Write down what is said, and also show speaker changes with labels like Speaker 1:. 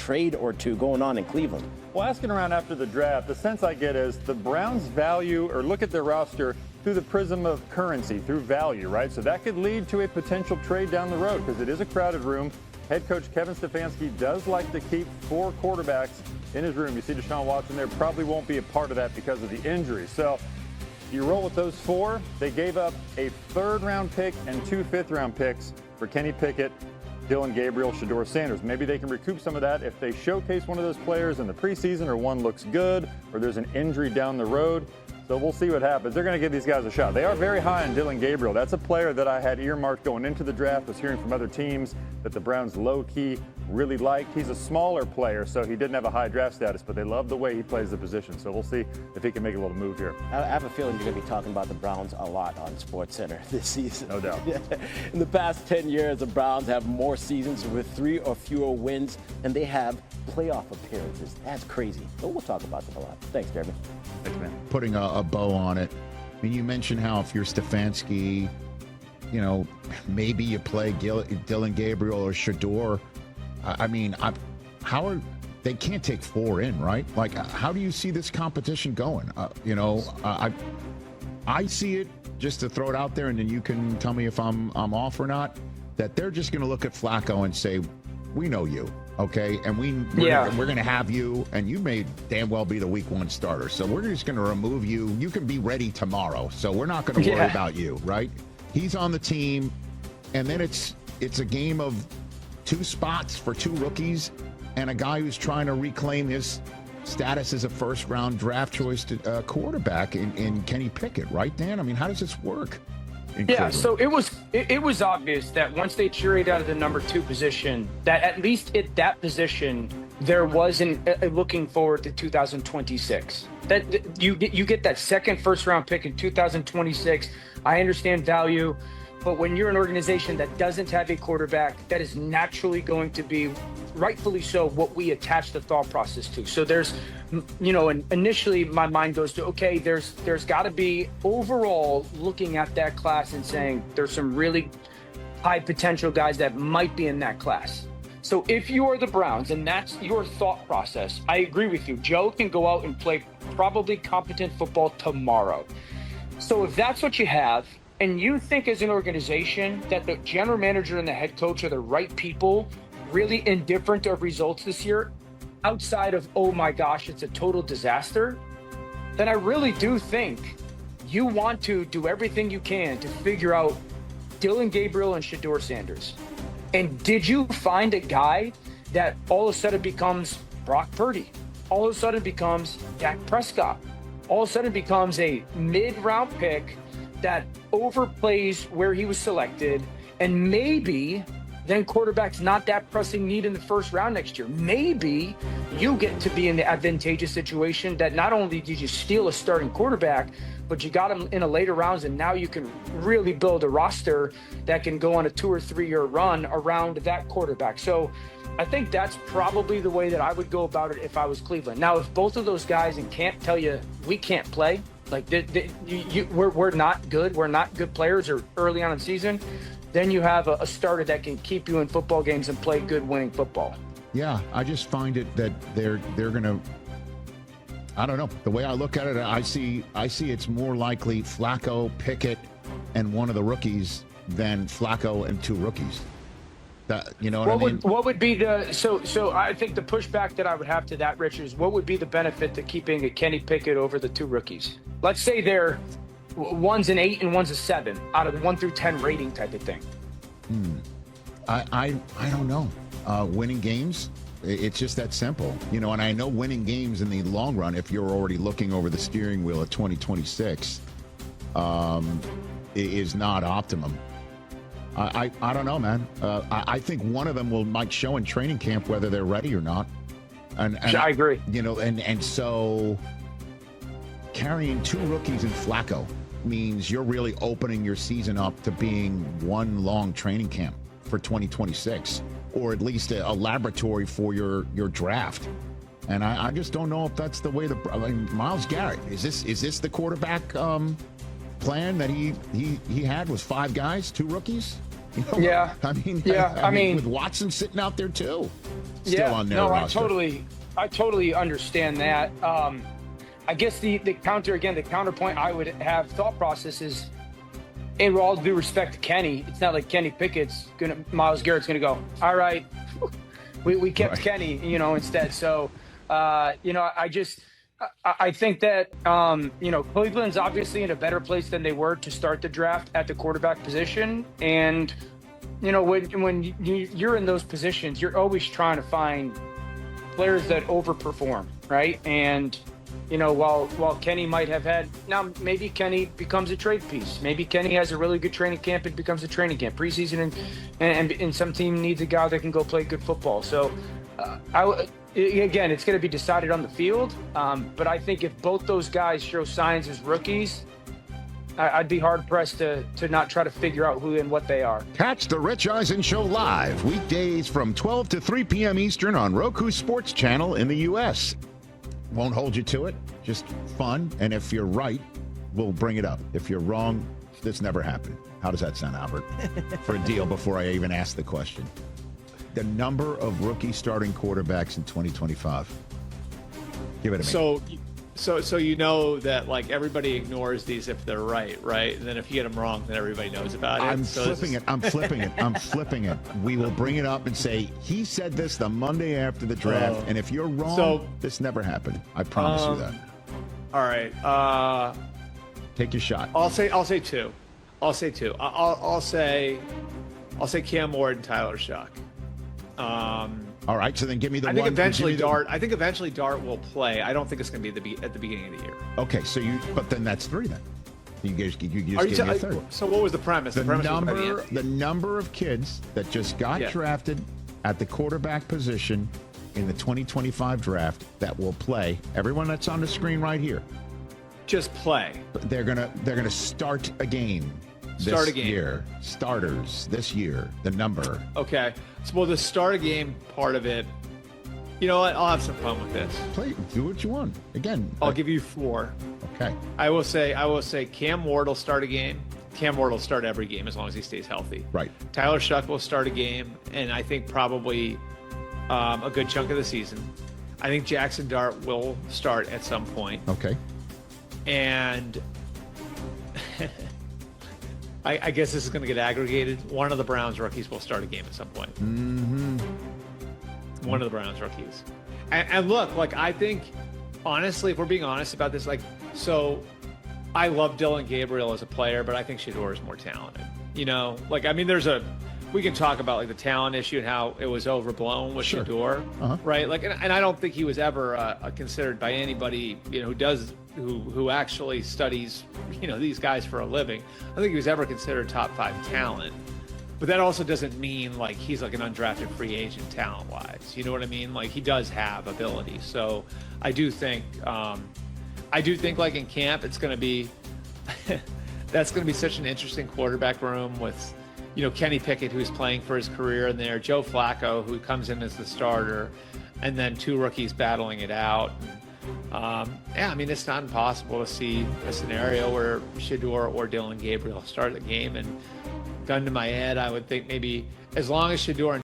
Speaker 1: trade or two going on in Cleveland?
Speaker 2: Well, asking around after the draft, the sense I get is the Browns value or look at their roster through the prism of currency, through value, right? So that could lead to a potential trade down the road because it is a crowded room. Head coach Kevin Stefanski does like to keep 4 quarterbacks in his room. You see Deshaun Watson there, probably won't be a part of that because of the injury. So you roll with those 4. They gave up a 3rd-round pick and 2 5th-round picks for Kenny Pickett, Dylan Gabriel, Shedeur Sanders. Maybe they can recoup some of that if they showcase one of those players in the preseason or one looks good or there's an injury down the road. So we'll see what happens. They're going to give these guys a shot. They are very high on Dylan Gabriel. That's a player that I had earmarked going into the draft. Was hearing from other teams that the Browns low-key really liked. He's a smaller player, so he didn't have a high draft status, but they love the way he plays the position. So we'll see if he can make a little move here.
Speaker 1: I have a feeling you're going to be talking about the Browns a lot on SportsCenter this season.
Speaker 2: No doubt.
Speaker 1: In the past 10 years, the Browns have more seasons with 3 or fewer wins, and they have playoff appearances. That's crazy. But we'll talk about them a lot. Thanks, Jeremy.
Speaker 2: Thanks, man.
Speaker 3: Putting a bow on it. I mean, you mentioned how if you're Stefanski, you know, maybe you play Dylan Gabriel or Shedeur. I mean, they can't take 4 in, right? Like, how do you see this competition going? I see it, just to throw it out there, and then you can tell me if I'm off or not, that they're just going to look at Flacco and say, we know you, okay? And we're going to have you, and you may damn well be the week 1 starter. So we're just going to remove you. You can be ready tomorrow. So we're not going to worry about you, right? He's on the team, and then it's a game of 2 spots for 2 rookies and a guy who's trying to reclaim his status as a first-round draft choice quarterback in Kenny Pickett, right, Dan? I mean, how does this work?
Speaker 4: Yeah, so it was obvious that once they traded out of the number 2 position, that at least at that position there wasn't looking forward to 2026. That you get that second first-round pick in 2026. I understand value, but when you're an organization that doesn't have a quarterback, that is naturally going to be, rightfully so, what we attach the thought process to. So there's, and initially my mind goes to, okay, there's got to be overall looking at that class and saying there's some really high potential guys that might be in that class. So if you are the Browns and that's your thought process, I agree with you. Joe can go out and play probably competent football tomorrow. So if that's what you have, and you think as an organization that the general manager and the head coach are the right people, really indifferent of results this year, outside of, oh my gosh, it's a total disaster, then I really do think you want to do everything you can to figure out Dylan Gabriel and Shedeur Sanders. And did you find a guy that all of a sudden becomes Brock Purdy? All of a sudden becomes Dak Prescott? All of a sudden becomes a mid-round pick that overplays where he was selected, and maybe then quarterback's not that pressing need in the first round next year. Maybe you get to be in the advantageous situation that not only did you steal a starting quarterback, but you got him in a later rounds, and now you can really build a roster that can go on a 2 or 3 year run around that quarterback. So I think that's probably the way that I would go about it if I was Cleveland. Now, if both of those guys and can't tell you we can't play, like we're not good, we're not good players or early on in the season, then you have a starter that can keep you in football games and play good winning football.
Speaker 3: Yeah, I just find it that they're going to, I don't know. The way I look at it, I see it's more likely Flacco, Pickett, and one of the rookies than Flacco and 2 rookies. That, you know what I mean?
Speaker 4: What would be the so I think the pushback that I would have to that, Rich, is what would be the benefit to keeping a Kenny Pickett over the 2 rookies? Let's say they're one's an 8 and one's a 7 out of 1 through 10 rating type of thing.
Speaker 3: I don't know. Winning games, it's just that simple, and I know winning games in the long run, if you're already looking over the steering wheel at 2026, is not optimum. I don't know, man. I think one of them might show in training camp whether they're ready or not. And
Speaker 4: I agree.
Speaker 3: And so carrying 2 rookies in Flacco means you're really opening your season up to being one long training camp for 2026, or at least a laboratory for your draft. And I just don't know if that's the way Myles Garrett, is this the quarterback plan that he had, was 5 guys, 2 rookies? You know,
Speaker 4: Yeah.
Speaker 3: I mean, with Watson sitting out there too, still on their roster.
Speaker 4: I totally understand that. I guess the counterpoint I would have thought process is, and with all due respect to Kenny, it's not like Kenny Pickett's Myles Garrett's gonna go, all right, we kept Kenny, instead. So, I think that, Cleveland's obviously in a better place than they were to start the draft at the quarterback position. And, when you're in those positions, you're always trying to find players that overperform, right? And, while Kenny might have had, now maybe Kenny becomes a trade piece. Maybe Kenny has a really good training camp. It becomes a training camp preseason, and some team needs a guy that can go play good football. So, again, it's going to be decided on the field. But I think if both those guys show signs as rookies, I'd be hard pressed to not try to figure out who and what they are.
Speaker 3: Catch the Rich Eisen Show live weekdays from 12 to 3 p.m. Eastern on Roku Sports Channel in the U.S. Won't hold you to it, just fun. And if you're right, we'll bring it up. If you're wrong, this never happened. How does that sound, Albert? For a deal before I even ask the question. The number of rookie starting quarterbacks in 2025. Give it to me.
Speaker 5: So that like everybody ignores these if they're right? And then if you get them wrong, then everybody knows about it.
Speaker 3: I'm flipping it. We will bring it up and say, he said this the Monday after the draft, and if you're wrong, this never happened. I promise you that.
Speaker 5: All right.
Speaker 3: Take your shot.
Speaker 5: I'll say two. I'll say Cam Ward and Tyler Shuck.
Speaker 3: All right, so then give me the
Speaker 5: I
Speaker 3: one.
Speaker 5: think eventually Dart will play. I don't think it's going to be at the beginning of the year.
Speaker 3: Okay, but then that's three then. You just gave me a third.
Speaker 5: So what was the premise? The
Speaker 3: number of kids that just got drafted at the quarterback position in the 2025 draft that will play. Everyone that's on the screen right here.
Speaker 5: Just play.
Speaker 3: They're gonna start a game. Year. Starters this year. The number.
Speaker 5: Okay. So, the start a game part of it. You know what? I'll have some fun with this.
Speaker 3: Do what you want. Again.
Speaker 5: I'll give you 4.
Speaker 3: Okay.
Speaker 5: I will say Cam Ward will start a game. Cam Ward will start every game as long as he stays healthy.
Speaker 3: Right.
Speaker 5: Tyler Shuck will start a game, and I think probably a good chunk of the season. I think Jackson Dart will start at some point.
Speaker 3: Okay.
Speaker 5: And I guess this is going to get aggregated. One of the Browns rookies will start a game at some point.
Speaker 3: Mm-hmm.
Speaker 5: One of the Browns rookies. And look, I think, honestly, if we're being honest about this, so I love Dylan Gabriel as a player, but I think Shedeur is more talented. We can talk about the talent issue and how it was overblown with Shedeur, right? And I don't think he was ever considered by anybody, who actually studies, these guys for a living. I don't think he was ever considered top 5 talent. But that also doesn't mean he's an undrafted free agent talent-wise. You know what I mean? He does have ability. So I do think in camp it's going to be that's going to be such an interesting quarterback room with Kenny Pickett, who's playing for his career in there, Joe Flacco, who comes in as the starter, and then 2 rookies battling it out. It's not impossible to see a scenario where Shedeur or Dylan Gabriel start the game. And gun to my head, I would think maybe as long as Shedeur and